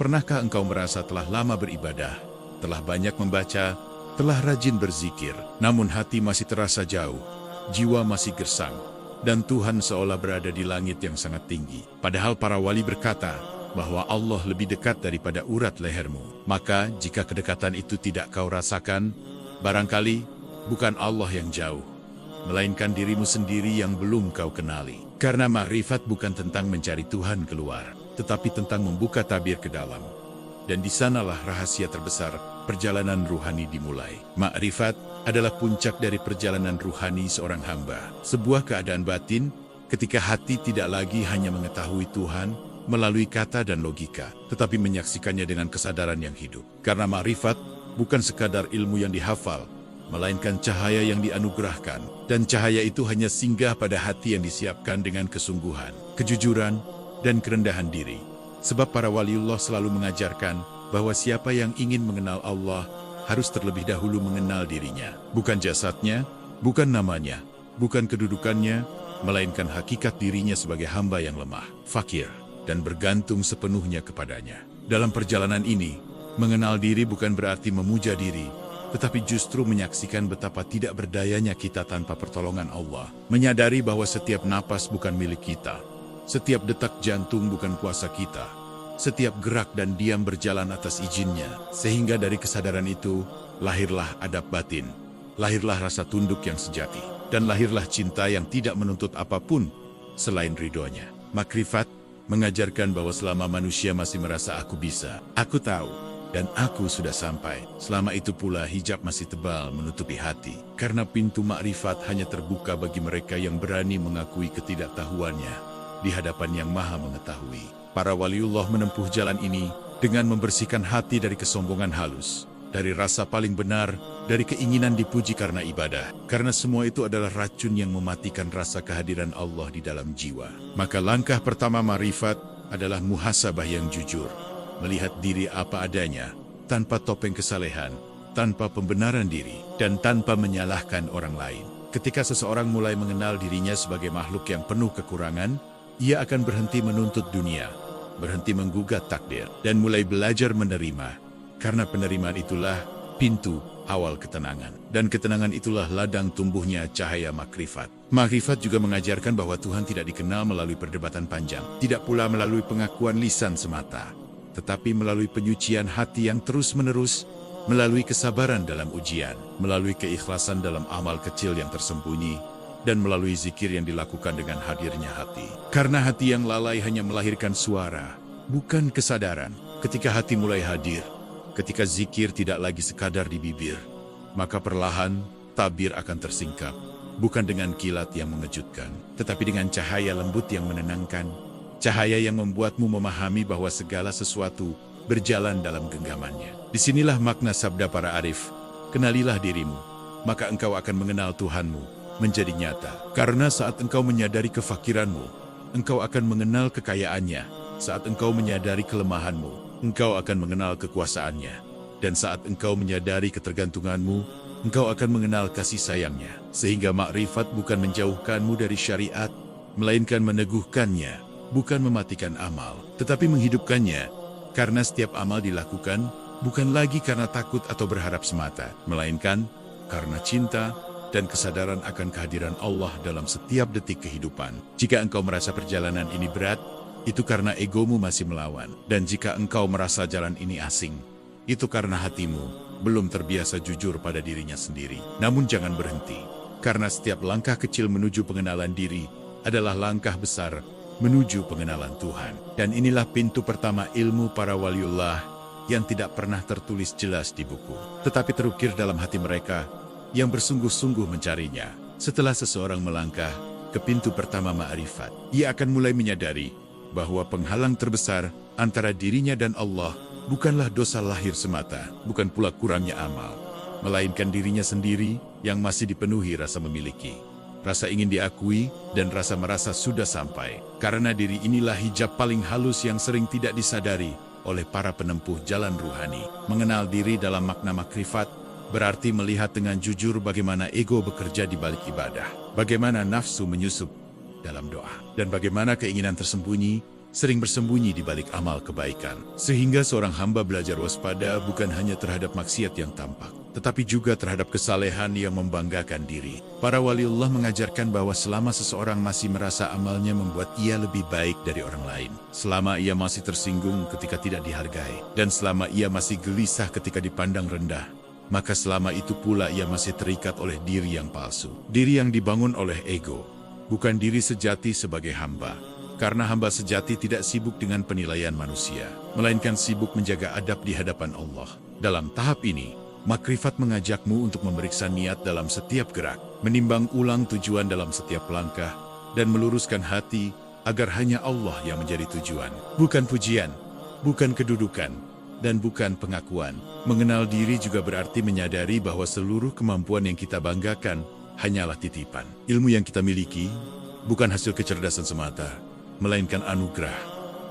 Pernahkah engkau merasa telah lama beribadah, telah banyak membaca, telah rajin berzikir, namun hati masih terasa jauh, jiwa masih gersang, dan Tuhan seolah berada di langit yang sangat tinggi? Padahal para wali berkata bahwa Allah lebih dekat daripada urat lehermu. Maka jika kedekatan itu tidak kau rasakan, barangkali bukan Allah yang jauh, melainkan dirimu sendiri yang belum kau kenali. Karena makrifat bukan tentang mencari Tuhan keluar, tetapi tentang membuka tabir ke dalam. Dan di sanalah rahasia terbesar perjalanan ruhani dimulai. Makrifat adalah puncak dari perjalanan ruhani seorang hamba. Sebuah keadaan batin ketika hati tidak lagi hanya mengetahui Tuhan melalui kata dan logika, tetapi menyaksikannya dengan kesadaran yang hidup. Karena makrifat bukan sekadar ilmu yang dihafal, melainkan cahaya yang dianugerahkan, dan cahaya itu hanya singgah pada hati yang disiapkan dengan kesungguhan, kejujuran, dan kerendahan diri. Sebab para waliullah selalu mengajarkan bahwa siapa yang ingin mengenal Allah harus terlebih dahulu mengenal dirinya. Bukan jasadnya, bukan namanya, bukan kedudukannya, melainkan hakikat dirinya sebagai hamba yang lemah, fakir, dan bergantung sepenuhnya kepadanya. Dalam perjalanan ini, mengenal diri bukan berarti memuja diri, tetapi justru menyaksikan betapa tidak berdayanya kita tanpa pertolongan Allah. Menyadari bahwa setiap napas bukan milik kita, setiap detak jantung bukan kuasa kita, setiap gerak dan diam berjalan atas izinnya. Sehingga dari kesadaran itu, lahirlah adab batin, lahirlah rasa tunduk yang sejati, dan lahirlah cinta yang tidak menuntut apapun selain ridhonya. Makrifat mengajarkan bahwa selama manusia masih merasa aku bisa, aku tahu, dan aku sudah sampai, selama itu pula hijab masih tebal menutupi hati. Karena pintu makrifat hanya terbuka bagi mereka yang berani mengakui ketidaktahuannya di hadapan yang maha mengetahui. Para waliullah menempuh jalan ini dengan membersihkan hati dari kesombongan halus, dari rasa paling benar, dari keinginan dipuji karena ibadah. Karena semua itu adalah racun yang mematikan rasa kehadiran Allah di dalam jiwa. Maka langkah pertama makrifat adalah muhasabah yang jujur. Melihat diri apa adanya, tanpa topeng kesalehan, tanpa pembenaran diri, dan tanpa menyalahkan orang lain. Ketika seseorang mulai mengenal dirinya sebagai makhluk yang penuh kekurangan, ia akan berhenti menuntut dunia, berhenti menggugat takdir, dan mulai belajar menerima. Karena penerimaan itulah pintu awal ketenangan. Dan ketenangan itulah ladang tumbuhnya cahaya makrifat. Makrifat juga mengajarkan bahwa Tuhan tidak dikenal melalui perdebatan panjang, tidak pula melalui pengakuan lisan semata, tetapi melalui penyucian hati yang terus-menerus, melalui kesabaran dalam ujian, melalui keikhlasan dalam amal kecil yang tersembunyi, dan melalui zikir yang dilakukan dengan hadirnya hati. Karena hati yang lalai hanya melahirkan suara, bukan kesadaran. Ketika hati mulai hadir, ketika zikir tidak lagi sekadar di bibir, maka perlahan tabir akan tersingkap, bukan dengan kilat yang mengejutkan, tetapi dengan cahaya lembut yang menenangkan, cahaya yang membuatmu memahami bahwa segala sesuatu berjalan dalam genggamannya. Disinilah makna sabda para arif, kenalilah dirimu, maka engkau akan mengenal Tuhanmu menjadi nyata. Karena saat engkau menyadari kefakiranmu, engkau akan mengenal kekayaannya. Saat engkau menyadari kelemahanmu, engkau akan mengenal kekuasaannya. Dan saat engkau menyadari ketergantunganmu, engkau akan mengenal kasih sayangnya. Sehingga makrifat bukan menjauhkanmu dari syariat, melainkan meneguhkannya, bukan mematikan amal, tetapi menghidupkannya. Karena setiap amal dilakukan bukan lagi karena takut atau berharap semata, melainkan karena cinta dan kesadaran akan kehadiran Allah dalam setiap detik kehidupan. Jika engkau merasa perjalanan ini berat, itu karena egomu masih melawan. Dan jika engkau merasa jalan ini asing, itu karena hatimu belum terbiasa jujur pada dirinya sendiri. Namun jangan berhenti, karena setiap langkah kecil menuju pengenalan diri adalah langkah besar menuju pengenalan Tuhan. Dan inilah pintu pertama ilmu para waliullah yang tidak pernah tertulis jelas di buku, tetapi terukir dalam hati mereka yang bersungguh-sungguh mencarinya. Setelah seseorang melangkah ke pintu pertama ma'rifat, ia akan mulai menyadari bahwa penghalang terbesar antara dirinya dan Allah bukanlah dosa lahir semata, bukan pula kurangnya amal, melainkan dirinya sendiri yang masih dipenuhi rasa memiliki, rasa ingin diakui, dan rasa merasa sudah sampai. Karena diri inilah hijab paling halus yang sering tidak disadari oleh para penempuh jalan ruhani. Mengenal diri dalam makna makrifat berarti melihat dengan jujur bagaimana ego bekerja di balik ibadah, bagaimana nafsu menyusup dalam doa, dan bagaimana keinginan tersembunyi sering bersembunyi di balik amal kebaikan. Sehingga seorang hamba belajar waspada bukan hanya terhadap maksiat yang tampak, tetapi juga terhadap kesalehan yang membanggakan diri. Para waliullah mengajarkan bahwa selama seseorang masih merasa amalnya membuat ia lebih baik dari orang lain, selama ia masih tersinggung ketika tidak dihargai, dan selama ia masih gelisah ketika dipandang rendah, maka selama itu pula ia masih terikat oleh diri yang palsu. Diri yang dibangun oleh ego, bukan diri sejati sebagai hamba. Karena hamba sejati tidak sibuk dengan penilaian manusia, melainkan sibuk menjaga adab di hadapan Allah. Dalam tahap ini, makrifat mengajakmu untuk memeriksa niat dalam setiap gerak, menimbang ulang tujuan dalam setiap langkah, dan meluruskan hati agar hanya Allah yang menjadi tujuan. Bukan pujian, bukan kedudukan, dan bukan pengakuan. Mengenal diri juga berarti menyadari bahwa seluruh kemampuan yang kita banggakan hanyalah titipan. Ilmu yang kita miliki bukan hasil kecerdasan semata, melainkan anugerah.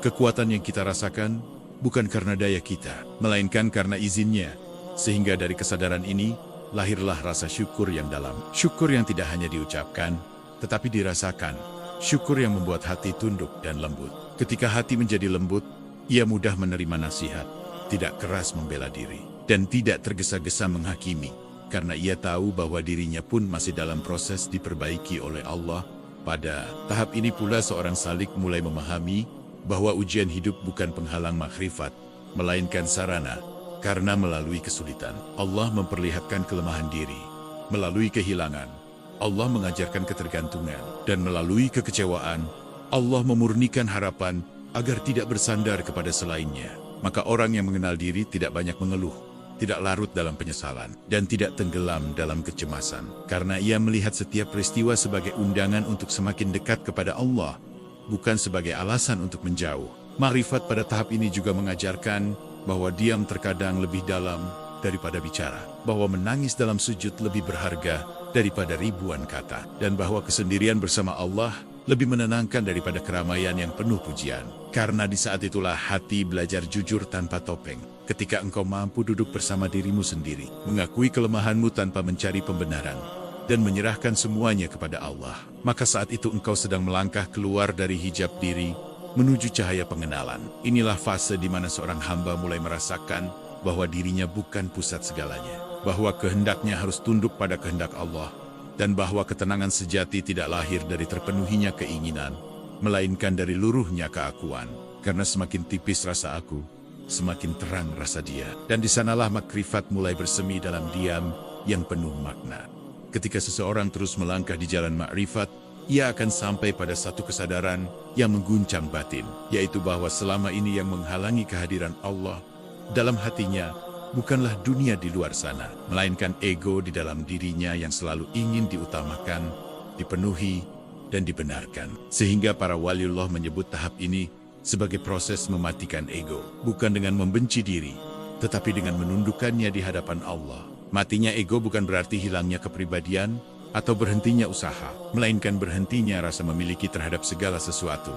Kekuatan yang kita rasakan bukan karena daya kita, melainkan karena izinnya. Sehingga dari kesadaran ini, lahirlah rasa syukur yang dalam. Syukur yang tidak hanya diucapkan, tetapi dirasakan. Syukur yang membuat hati tunduk dan lembut. Ketika hati menjadi lembut, ia mudah menerima nasihat, tidak keras membela diri, dan tidak tergesa-gesa menghakimi, karena ia tahu bahwa dirinya pun masih dalam proses diperbaiki oleh Allah. Pada tahap ini pula seorang salik mulai memahami bahwa ujian hidup bukan penghalang makrifat, melainkan sarana. Karena melalui kesulitan, Allah memperlihatkan kelemahan diri. Melalui kehilangan, Allah mengajarkan ketergantungan. Dan melalui kekecewaan, Allah memurnikan harapan agar tidak bersandar kepada selainnya. Maka orang yang mengenal diri tidak banyak mengeluh, tidak larut dalam penyesalan, dan tidak tenggelam dalam kecemasan. Karena ia melihat setiap peristiwa sebagai undangan untuk semakin dekat kepada Allah, bukan sebagai alasan untuk menjauh. Makrifat pada tahap ini juga mengajarkan bahwa diam terkadang lebih dalam daripada bicara, bahwa menangis dalam sujud lebih berharga daripada ribuan kata, dan bahwa kesendirian bersama Allah lebih menenangkan daripada keramaian yang penuh pujian. Karena di saat itulah hati belajar jujur tanpa topeng. Ketika engkau mampu duduk bersama dirimu sendiri, mengakui kelemahanmu tanpa mencari pembenaran, dan menyerahkan semuanya kepada Allah, maka saat itu engkau sedang melangkah keluar dari hijab diri, menuju cahaya pengenalan. Inilah fase di mana seorang hamba mulai merasakan bahwa dirinya bukan pusat segalanya, bahwa kehendaknya harus tunduk pada kehendak Allah, dan bahwa ketenangan sejati tidak lahir dari terpenuhinya keinginan, melainkan dari luruhnya keakuan. Karena semakin tipis rasa aku, semakin terang rasa dia. Dan di sanalah makrifat mulai bersemi dalam diam yang penuh makna. Ketika seseorang terus melangkah di jalan makrifat, ia akan sampai pada satu kesadaran yang mengguncang batin, yaitu bahwa selama ini yang menghalangi kehadiran Allah dalam hatinya bukanlah dunia di luar sana, melainkan ego di dalam dirinya yang selalu ingin diutamakan, dipenuhi, dan dibenarkan. Sehingga para waliullah menyebut tahap ini sebagai proses mematikan ego, bukan dengan membenci diri, tetapi dengan menundukkannya di hadapan Allah. Matinya ego bukan berarti hilangnya kepribadian atau berhentinya usaha, melainkan berhentinya rasa memiliki terhadap segala sesuatu.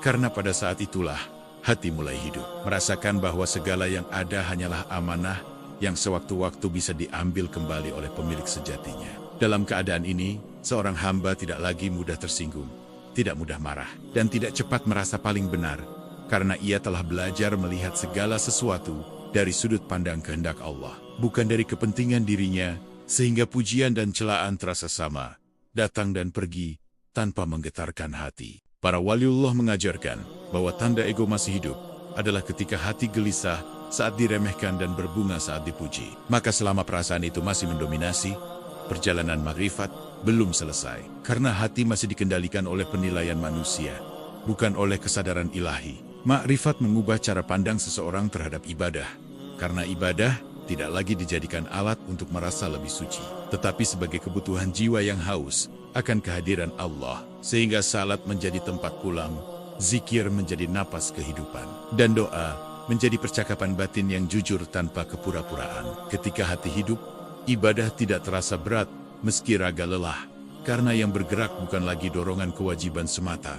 Karena pada saat itulah hati mulai hidup, merasakan bahwa segala yang ada hanyalah amanah yang sewaktu-waktu bisa diambil kembali oleh pemilik sejatinya. Dalam keadaan ini, seorang hamba tidak lagi mudah tersinggung, tidak mudah marah, dan tidak cepat merasa paling benar, karena ia telah belajar melihat segala sesuatu dari sudut pandang kehendak Allah, bukan dari kepentingan dirinya, sehingga pujian dan celaan terasa sama, datang dan pergi, tanpa menggetarkan hati. Para waliullah mengajarkan bahwa tanda ego masih hidup adalah ketika hati gelisah saat diremehkan dan berbunga saat dipuji. Maka selama perasaan itu masih mendominasi, perjalanan makrifat belum selesai. Karena hati masih dikendalikan oleh penilaian manusia, bukan oleh kesadaran ilahi. Makrifat mengubah cara pandang seseorang terhadap ibadah. Karena ibadah tidak lagi dijadikan alat untuk merasa lebih suci, tetapi sebagai kebutuhan jiwa yang haus akan kehadiran Allah. Sehingga salat menjadi tempat pulang, zikir menjadi napas kehidupan, dan doa menjadi percakapan batin yang jujur tanpa kepura-puraan. Ketika hati hidup, ibadah tidak terasa berat meski raga lelah, karena yang bergerak bukan lagi dorongan kewajiban semata,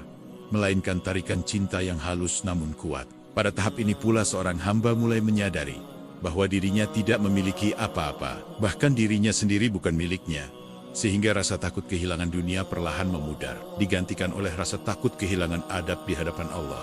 melainkan tarikan cinta yang halus namun kuat. Pada tahap ini pula seorang hamba mulai menyadari bahwa dirinya tidak memiliki apa-apa, bahkan dirinya sendiri bukan miliknya. Sehingga rasa takut kehilangan dunia perlahan memudar, digantikan oleh rasa takut kehilangan adab di hadapan Allah.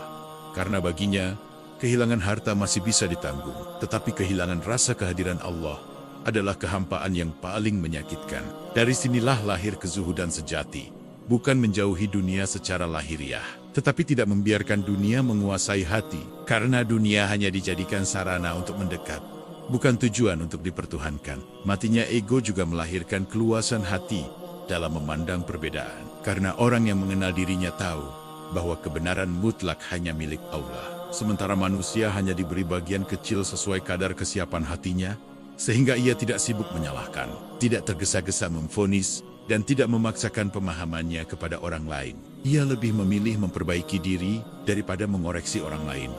Karena baginya, kehilangan harta masih bisa ditanggung, tetapi kehilangan rasa kehadiran Allah adalah kehampaan yang paling menyakitkan. Dari sinilah lahir kezuhudan sejati, bukan menjauhi dunia secara lahiriah, tetapi tidak membiarkan dunia menguasai hati, karena dunia hanya dijadikan sarana untuk mendekat, bukan tujuan untuk dipertuhankan. Matinya ego juga melahirkan keluasan hati dalam memandang perbedaan, karena orang yang mengenal dirinya tahu bahwa kebenaran mutlak hanya milik Allah. Sementara manusia hanya diberi bagian kecil sesuai kadar kesiapan hatinya, sehingga ia tidak sibuk menyalahkan, tidak tergesa-gesa memvonis, dan tidak memaksakan pemahamannya kepada orang lain. Ia lebih memilih memperbaiki diri daripada mengoreksi orang lain,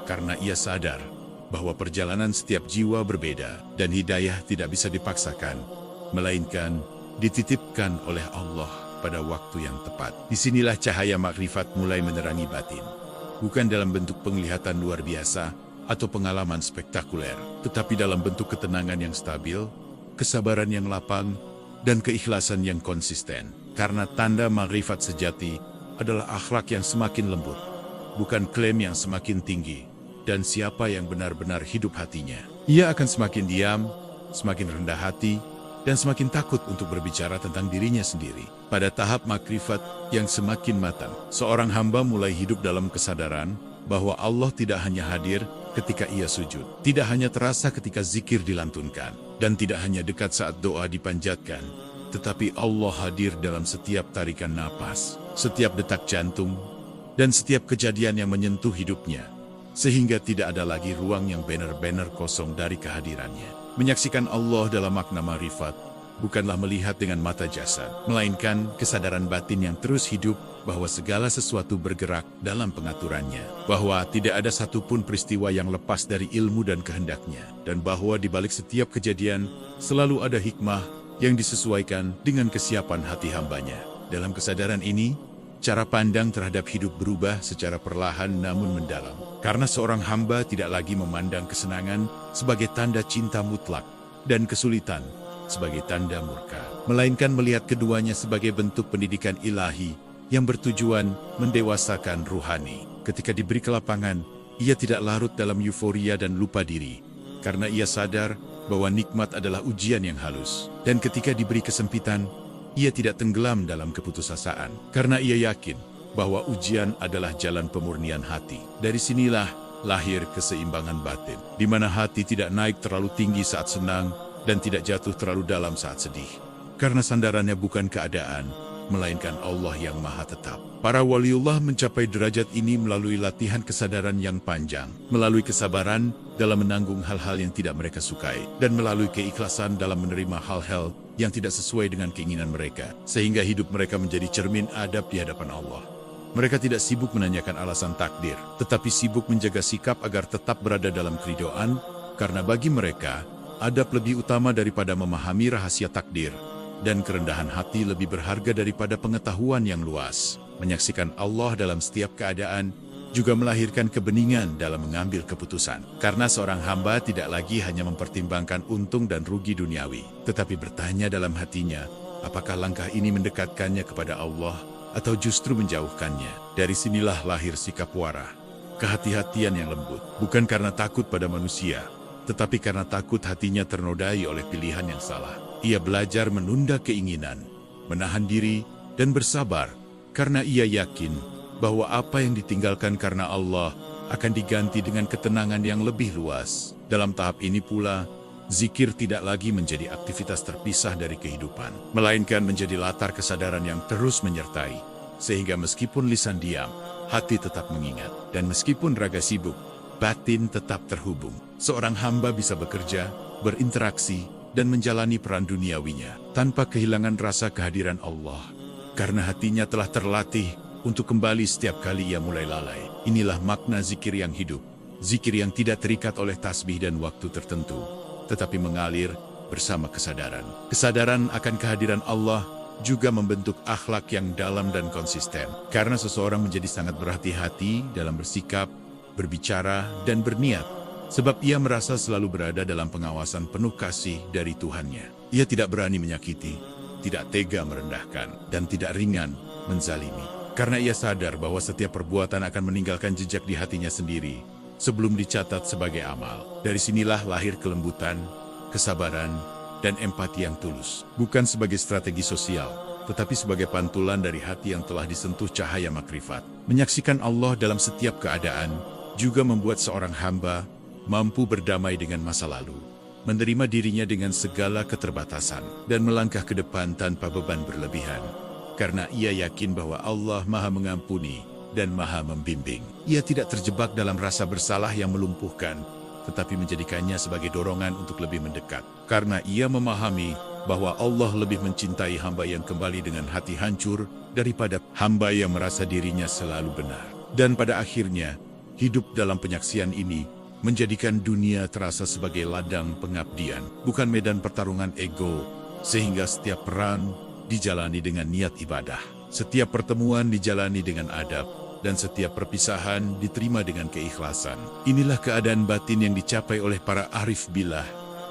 karena ia sadar bahwa perjalanan setiap jiwa berbeda, dan hidayah tidak bisa dipaksakan, melainkan dititipkan oleh Allah pada waktu yang tepat. Disinilah cahaya makrifat mulai menerangi batin. Bukan dalam bentuk penglihatan luar biasa atau pengalaman spektakuler, tetapi dalam bentuk ketenangan yang stabil, kesabaran yang lapang, dan keikhlasan yang konsisten. Karena tanda makrifat sejati adalah akhlak yang semakin lembut, bukan klaim yang semakin tinggi, dan siapa yang benar-benar hidup hatinya. Ia akan semakin diam, semakin rendah hati, dan semakin takut untuk berbicara tentang dirinya sendiri. Pada tahap makrifat yang semakin matang, seorang hamba mulai hidup dalam kesadaran bahwa Allah tidak hanya hadir ketika ia sujud, tidak hanya terasa ketika zikir dilantunkan, dan tidak hanya dekat saat doa dipanjatkan, tetapi Allah hadir dalam setiap tarikan napas, setiap detak jantung, dan setiap kejadian yang menyentuh hidupnya, sehingga tidak ada lagi ruang yang benar-benar kosong dari kehadirannya. Menyaksikan Allah dalam makna marifat bukanlah melihat dengan mata jasad, melainkan kesadaran batin yang terus hidup bahwa segala sesuatu bergerak dalam pengaturannya, bahwa tidak ada satupun peristiwa yang lepas dari ilmu dan kehendaknya, dan bahwa di balik setiap kejadian selalu ada hikmah yang disesuaikan dengan kesiapan hati hambanya. Dalam kesadaran ini, cara pandang terhadap hidup berubah secara perlahan namun mendalam. Karena seorang hamba tidak lagi memandang kesenangan sebagai tanda cinta mutlak dan kesulitan sebagai tanda murka, melainkan melihat keduanya sebagai bentuk pendidikan ilahi yang bertujuan mendewasakan ruhani. Ketika diberi kelapangan, ia tidak larut dalam euforia dan lupa diri, karena ia sadar bahwa nikmat adalah ujian yang halus. Dan ketika diberi kesempitan, ia tidak tenggelam dalam keputusasaan, karena ia yakin bahwa ujian adalah jalan pemurnian hati. Dari sinilah lahir keseimbangan batin, di mana hati tidak naik terlalu tinggi saat senang dan tidak jatuh terlalu dalam saat sedih. Karena sandarannya bukan keadaan, melainkan Allah yang maha tetap. Para waliullah mencapai derajat ini melalui latihan kesadaran yang panjang, melalui kesabaran dalam menanggung hal-hal yang tidak mereka sukai, dan melalui keikhlasan dalam menerima hal-hal yang tidak sesuai dengan keinginan mereka, sehingga hidup mereka menjadi cermin adab di hadapan Allah. Mereka tidak sibuk menanyakan alasan takdir, tetapi sibuk menjaga sikap agar tetap berada dalam keridhaan, karena bagi mereka, adab lebih utama daripada memahami rahasia takdir, dan kerendahan hati lebih berharga daripada pengetahuan yang luas. Menyaksikan Allah dalam setiap keadaan juga melahirkan kebeningan dalam mengambil keputusan. Karena seorang hamba tidak lagi hanya mempertimbangkan untung dan rugi duniawi, tetapi bertanya dalam hatinya, apakah langkah ini mendekatkannya kepada Allah, atau justru menjauhkannya. Dari sinilah lahir sikap warah, kehati-hatian yang lembut, bukan karena takut pada manusia, tetapi karena takut hatinya ternodai oleh pilihan yang salah. Ia belajar menunda keinginan, menahan diri, dan bersabar, karena ia yakin bahwa apa yang ditinggalkan karena Allah akan diganti dengan ketenangan yang lebih luas. Dalam tahap ini pula, zikir tidak lagi menjadi aktivitas terpisah dari kehidupan, melainkan menjadi latar kesadaran yang terus menyertai, sehingga meskipun lisan diam, hati tetap mengingat, dan meskipun raga sibuk, batin tetap terhubung. Seorang hamba bisa bekerja, berinteraksi, dan menjalani peran duniawinya tanpa kehilangan rasa kehadiran Allah, karena hatinya telah terlatih untuk kembali setiap kali ia mulai lalai. Inilah makna zikir yang hidup, zikir yang tidak terikat oleh tasbih dan waktu tertentu, tetapi mengalir bersama kesadaran. Kesadaran akan kehadiran Allah juga membentuk akhlak yang dalam dan konsisten. Karena seseorang menjadi sangat berhati-hati dalam bersikap, berbicara, dan berniat, sebab ia merasa selalu berada dalam pengawasan penuh kasih dari Tuhannya. Ia tidak berani menyakiti, tidak tega merendahkan, dan tidak ringan menzalimi. Karena ia sadar bahwa setiap perbuatan akan meninggalkan jejak di hatinya sendiri sebelum dicatat sebagai amal. Dari sinilah lahir kelembutan, kesabaran, dan empati yang tulus. Bukan sebagai strategi sosial, tetapi sebagai pantulan dari hati yang telah disentuh cahaya makrifat. Menyaksikan Allah dalam setiap keadaan juga membuat seorang hamba mampu berdamai dengan masa lalu, menerima dirinya dengan segala keterbatasan, dan melangkah ke depan tanpa beban berlebihan. Karena ia yakin bahwa Allah Maha Mengampuni dan Maha Membimbing. Ia tidak terjebak dalam rasa bersalah yang melumpuhkan, tetapi menjadikannya sebagai dorongan untuk lebih mendekat. Karena ia memahami bahwa Allah lebih mencintai hamba yang kembali dengan hati hancur daripada hamba yang merasa dirinya selalu benar. Dan pada akhirnya, hidup dalam penyaksian ini menjadikan dunia terasa sebagai ladang pengabdian, bukan medan pertarungan ego, sehingga setiap peran dijalani dengan niat ibadah. Setiap pertemuan dijalani dengan adab, dan setiap perpisahan diterima dengan keikhlasan. Inilah keadaan batin yang dicapai oleh para arif billah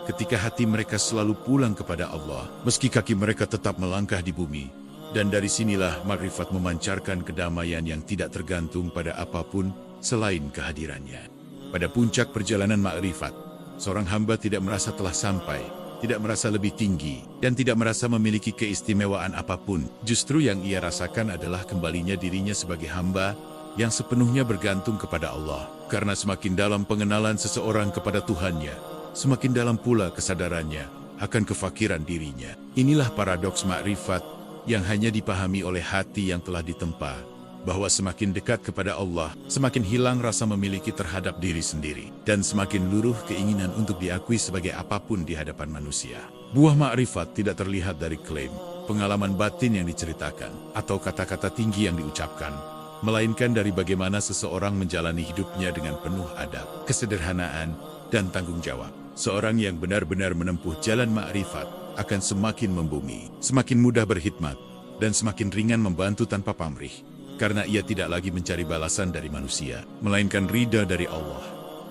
ketika hati mereka selalu pulang kepada Allah, meski kaki mereka tetap melangkah di bumi. Dan dari sinilah makrifat memancarkan kedamaian yang tidak tergantung pada apapun selain kehadirannya. Pada puncak perjalanan makrifat, seorang hamba tidak merasa telah sampai, tidak merasa lebih tinggi, dan tidak merasa memiliki keistimewaan apapun. Justru yang ia rasakan adalah kembalinya dirinya sebagai hamba yang sepenuhnya bergantung kepada Allah. Karena semakin dalam pengenalan seseorang kepada Tuhannya, semakin dalam pula kesadarannya akan kefakiran dirinya. Inilah paradoks makrifat yang hanya dipahami oleh hati yang telah ditempa, bahwa semakin dekat kepada Allah, semakin hilang rasa memiliki terhadap diri sendiri, dan semakin luruh keinginan untuk diakui sebagai apapun di hadapan manusia. Buah makrifat tidak terlihat dari klaim, pengalaman batin yang diceritakan, atau kata-kata tinggi yang diucapkan, melainkan dari bagaimana seseorang menjalani hidupnya dengan penuh adab, kesederhanaan, dan tanggung jawab. Seorang yang benar-benar menempuh jalan makrifat akan semakin membumi, semakin mudah berkhidmat, dan semakin ringan membantu tanpa pamrih. Karena ia tidak lagi mencari balasan dari manusia, melainkan ridha dari Allah.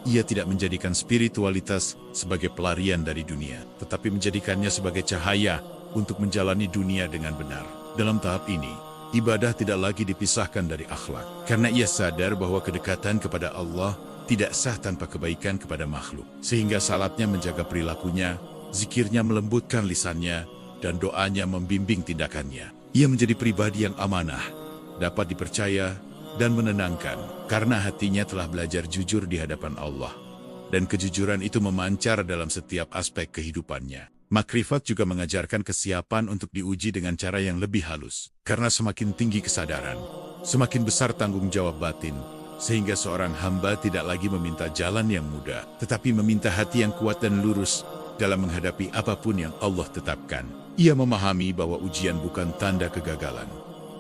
Ia tidak menjadikan spiritualitas sebagai pelarian dari dunia, tetapi menjadikannya sebagai cahaya untuk menjalani dunia dengan benar. Dalam tahap ini, ibadah tidak lagi dipisahkan dari akhlak. Karena ia sadar bahwa kedekatan kepada Allah tidak sah tanpa kebaikan kepada makhluk. Sehingga salatnya menjaga perilakunya, zikirnya melembutkan lisannya, dan doanya membimbing tindakannya. Ia menjadi pribadi yang amanah, dapat dipercaya dan menenangkan, karena hatinya telah belajar jujur di hadapan Allah. Dan kejujuran itu memancar dalam setiap aspek kehidupannya. Makrifat juga mengajarkan kesiapan untuk diuji dengan cara yang lebih halus. Karena semakin tinggi kesadaran, semakin besar tanggung jawab batin, sehingga seorang hamba tidak lagi meminta jalan yang mudah, tetapi meminta hati yang kuat dan lurus dalam menghadapi apapun yang Allah tetapkan. Ia memahami bahwa ujian bukan tanda kegagalan,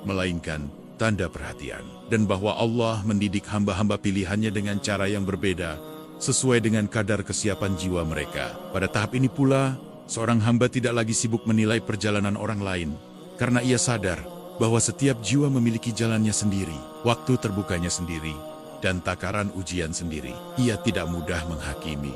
melainkan tanda perhatian, dan bahwa Allah mendidik hamba-hamba pilihannya dengan cara yang berbeda, sesuai dengan kadar kesiapan jiwa mereka. Pada tahap ini pula, seorang hamba tidak lagi sibuk menilai perjalanan orang lain, karena ia sadar bahwa setiap jiwa memiliki jalannya sendiri, waktu terbukanya sendiri, dan takaran ujian sendiri. Ia tidak mudah menghakimi,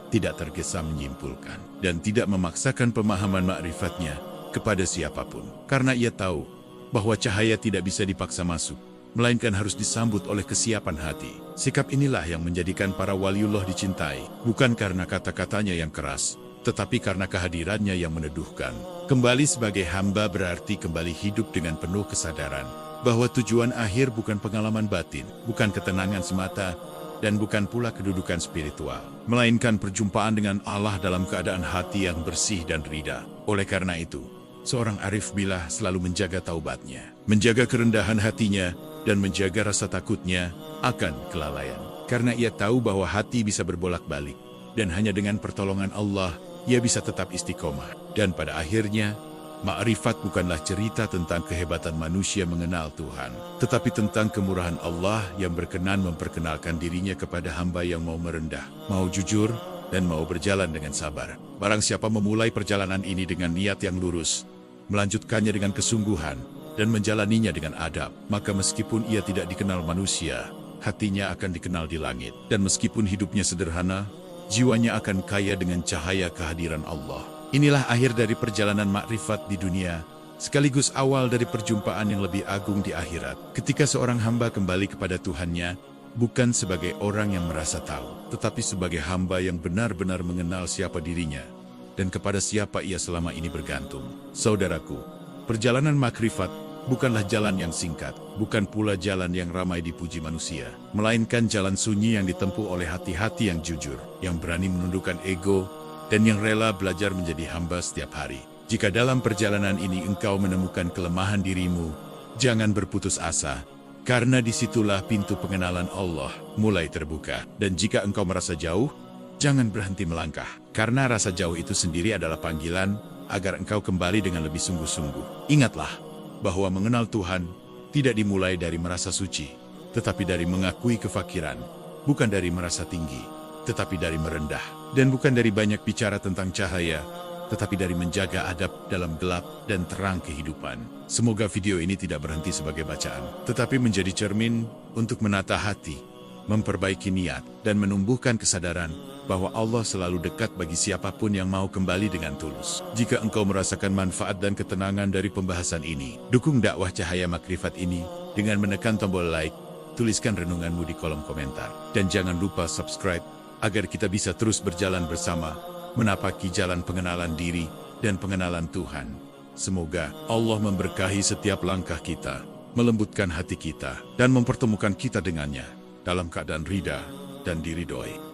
tidak tergesa menyimpulkan, dan tidak memaksakan pemahaman makrifatnya kepada siapapun. Karena ia tahu bahwa cahaya tidak bisa dipaksa masuk, melainkan harus disambut oleh kesiapan hati. Sikap inilah yang menjadikan para waliullah dicintai, bukan karena kata-katanya yang keras, tetapi karena kehadirannya yang meneduhkan. Kembali sebagai hamba berarti kembali hidup dengan penuh kesadaran bahwa tujuan akhir bukan pengalaman batin, bukan ketenangan semata, dan bukan pula kedudukan spiritual, melainkan perjumpaan dengan Allah dalam keadaan hati yang bersih dan ridha. Oleh karena itu, seorang arif billah selalu menjaga taubatnya, menjaga kerendahan hatinya, dan menjaga rasa takutnya akan kelalaian. Karena ia tahu bahwa hati bisa berbolak-balik, dan hanya dengan pertolongan Allah, ia bisa tetap istiqomah. Dan pada akhirnya, ma'rifat bukanlah cerita tentang kehebatan manusia mengenal Tuhan, tetapi tentang kemurahan Allah yang berkenan memperkenalkan dirinya kepada hamba yang mau merendah, mau jujur, dan mau berjalan dengan sabar. Barang siapa memulai perjalanan ini dengan niat yang lurus, melanjutkannya dengan kesungguhan, dan menjalaninya dengan adab, maka meskipun ia tidak dikenal manusia, hatinya akan dikenal di langit. Dan meskipun hidupnya sederhana, jiwanya akan kaya dengan cahaya kehadiran Allah. Inilah akhir dari perjalanan makrifat di dunia, sekaligus awal dari perjumpaan yang lebih agung di akhirat. Ketika seorang hamba kembali kepada Tuhannya, bukan sebagai orang yang merasa tahu, tetapi sebagai hamba yang benar-benar mengenal siapa dirinya dan kepada siapa ia selama ini bergantung. Saudaraku, perjalanan makrifat bukanlah jalan yang singkat, bukan pula jalan yang ramai dipuji manusia, melainkan jalan sunyi yang ditempuh oleh hati-hati yang jujur, yang berani menundukkan ego, dan yang rela belajar menjadi hamba setiap hari. Jika dalam perjalanan ini engkau menemukan kelemahan dirimu, jangan berputus asa, karena disitulah pintu pengenalan Allah mulai terbuka. Dan jika engkau merasa jauh, jangan berhenti melangkah, karena rasa jauh itu sendiri adalah panggilan agar engkau kembali dengan lebih sungguh-sungguh. Ingatlah bahwa mengenal Tuhan tidak dimulai dari merasa suci, tetapi dari mengakui kefakiran, bukan dari merasa tinggi, tetapi dari merendah, dan bukan dari banyak bicara tentang cahaya, tetapi dari menjaga adab dalam gelap dan terang kehidupan. Semoga video ini tidak berhenti sebagai bacaan, tetapi menjadi cermin untuk menata hati, memperbaiki niat, dan menumbuhkan kesadaran bahwa Allah selalu dekat bagi siapapun yang mau kembali dengan tulus. Jika engkau merasakan manfaat dan ketenangan dari pembahasan ini, dukung dakwah Cahaya Makrifat ini dengan menekan tombol like, tuliskan renunganmu di kolom komentar, dan jangan lupa subscribe agar kita bisa terus berjalan bersama, menapaki jalan pengenalan diri dan pengenalan Tuhan. Semoga Allah memberkahi setiap langkah kita, melembutkan hati kita, dan mempertemukan kita dengannya dalam keadaan ridha dan diridhoi.